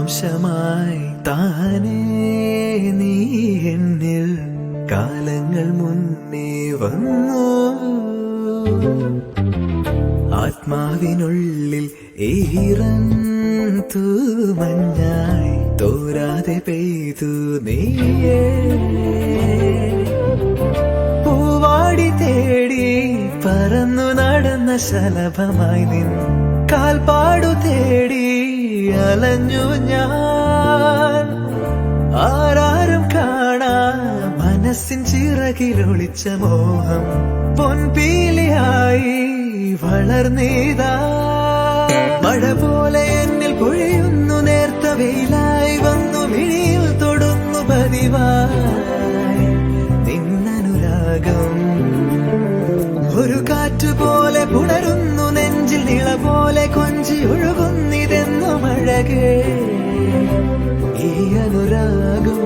ജന്മാംശമായി താനേ നീ എന്നിൽ കാലങ്ങൾ മുന്നേ വന്നു. ആത്മാവിനുള്ളിൽ ഈറൻ തൂമഞ്ഞായി തോരാതെ പെയ്തു നീയേ. പൂവാടി തേടി പറന്നു നടന്ന ശലഭമായി നിൻ കാൽപ്പാടു തേടി അലഞ്ഞു ഞാൻ. ആരാരും കാണാ മനസ്സിൻ ചിറകിലൊളിച്ച മോഹം പൊൻപീലിയായി വളർന്നീതാ. മഴ പോലെ എന്നിൽ പൊഴിയുന്നു, നേർത്ത വെയിലായി വന്നു മിഴിയിൽ തൊടുന്നു പതിവായി നിന്നനുരാഗം. ഒരു കാറ്റുപോലെ പുണരുന്നു നെഞ്ചിൽ, നിള പോലെ കൊഞ്ചി ഒഴുകുന്നിതെന്നു മഴകേ ഈ അനുരാഗം.